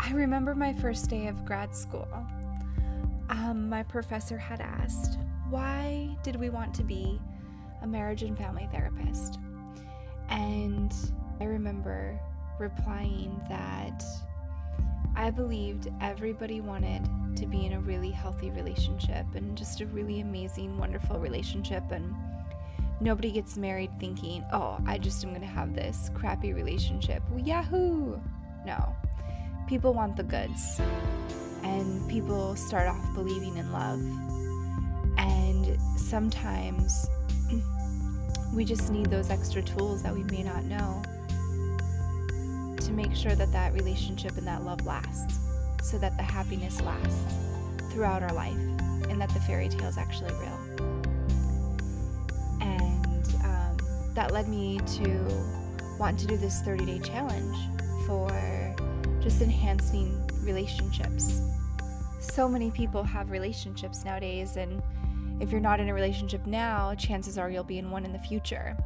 I remember my first day of grad school. My professor had asked, why did we want to be a marriage and family therapist? And I remember replying that I believed everybody wanted to be in a really healthy relationship and just a really amazing, wonderful relationship, and nobody gets married thinking, oh, I just am going to have this crappy relationship. Yahoo! No. People want the goods, and people start off believing in love, and sometimes we just need those extra tools that we may not know to make sure that that relationship and that love lasts, so that the happiness lasts throughout our life, and that the fairy tale is actually real. And that led me to want to do this 30-day challenge for just enhancing relationships. So many people have relationships nowadays, and if you're not in a relationship now, chances are you'll be in one in the future.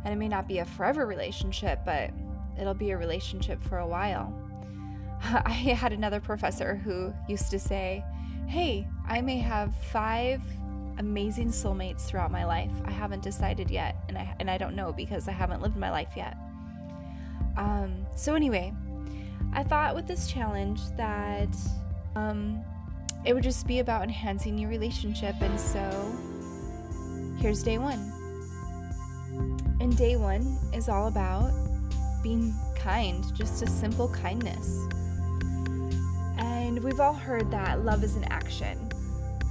And it may not be a forever relationship, but it'll be a relationship for a while. I had another professor who used to say, hey, I may have 5 amazing soulmates throughout my life. I haven't decided yet, and I don't know because I haven't lived my life yet. So anyway, I thought with this challenge that it would just be about enhancing your relationship, and so here's day 1. And day 1 is all about being kind, just a simple kindness. And we've all heard that love is an action.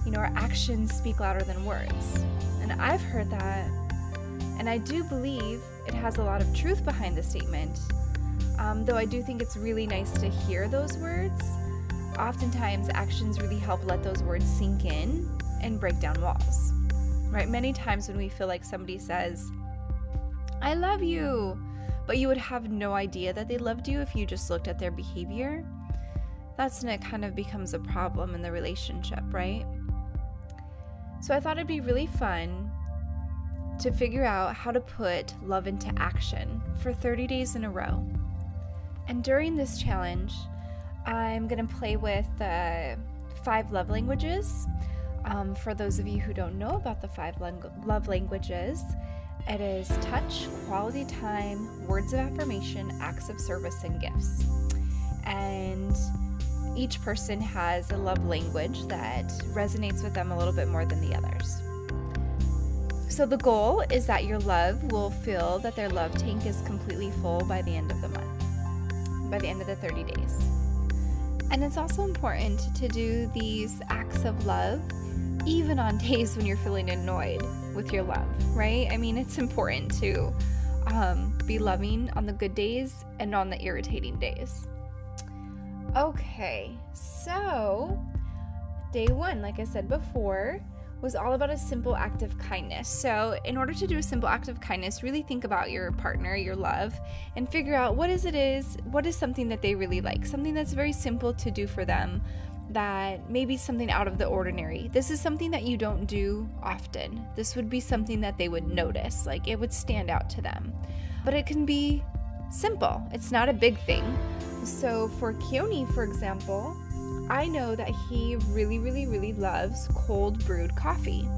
You know, our actions speak louder than words. And I've heard that, and I do believe it has a lot of truth behind the statement. Though I do think it's really nice to hear those words. Oftentimes, actions really help let those words sink in and break down walls, right? Many times when we feel like somebody says, I love you, but you would have no idea that they loved you if you just looked at their behavior, that's when it kind of becomes a problem in the relationship, right? So I thought it'd be really fun to figure out how to put love into action for 30 days in a row. And during this challenge, I'm going to play with 5 love languages. For those of you who don't know about the 5 love languages, it is touch, quality time, words of affirmation, acts of service, and gifts. And each person has a love language that resonates with them a little bit more than the others. So the goal is that your love will feel that their love tank is completely full by the end of the month, by the end of the 30 days. And it's also important to do these acts of love even on days when you're feeling annoyed with your love, right? I mean, it's important to be loving on the good days and on the irritating days. Okay, so day 1, like I said before, was all about a simple act of kindness. So in order to do a simple act of kindness, really think about your partner, your love, and figure out what is something that they really like, something that's very simple to do for them, that maybe something out of the ordinary. This is something that you don't do often. This would be something that they would notice, like it would stand out to them. But it can be simple. It's not a big thing. So for Keone, for example, I know that he really, really, really loves cold brewed coffee.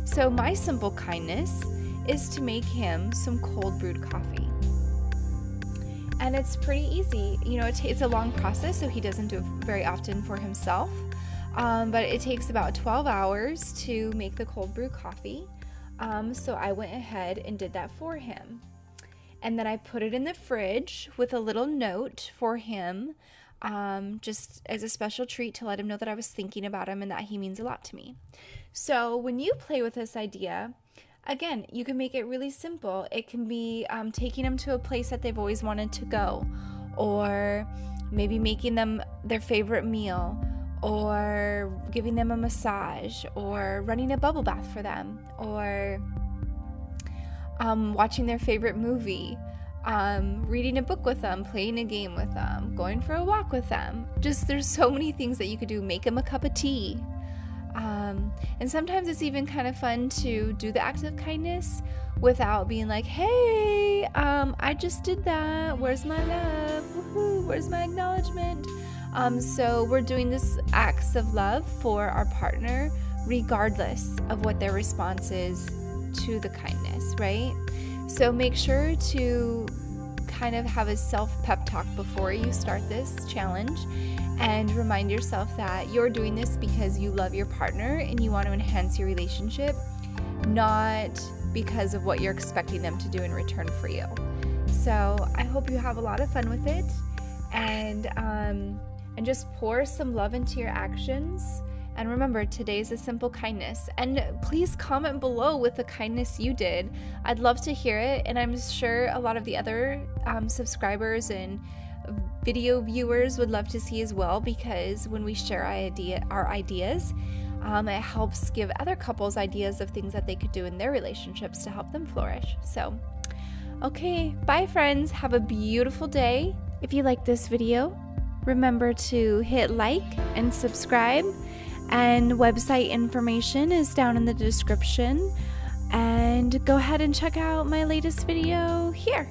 So my simple kindness is to make him some cold brewed coffee. And it's pretty easy. You know, it's a long process, so he doesn't do it very often for himself. But it takes about 12 hours to make the cold brew coffee. So I went ahead and did that for him. And then I put it in the fridge with a little note for him, just as a special treat to let him know that I was thinking about him and that he means a lot to me. So when you play with this idea, again, you can make it really simple. It can be taking them to a place that they've always wanted to go, or maybe making them their favorite meal, or giving them a massage, or running a bubble bath for them, or watching their favorite movie, reading a book with them, playing a game with them, going for a walk with them. Just there's so many things that you could do. Make them a cup of tea. And sometimes it's even kind of fun to do the act of kindness without being like, hey, I just did that. Where's my love? Woohoo, where's my acknowledgement? So we're doing this acts of love for our partner regardless of what their response is to the kindness, right? So make sure to kind of have a self-pep talk before you start this challenge and remind yourself that you're doing this because you love your partner and you want to enhance your relationship, not because of what you're expecting them to do in return for you. So I hope you have a lot of fun with it, and just pour some love into your actions. And remember, today's a simple kindness. And please comment below with the kindness you did. I'd love to hear it, and I'm sure a lot of the other subscribers and video viewers would love to see as well, because when we share our ideas, it helps give other couples ideas of things that they could do in their relationships to help them flourish. So, okay, bye friends. Have a beautiful day. If you like this video, remember to hit like and subscribe. And website information is down in the description. And go ahead and check out my latest video here.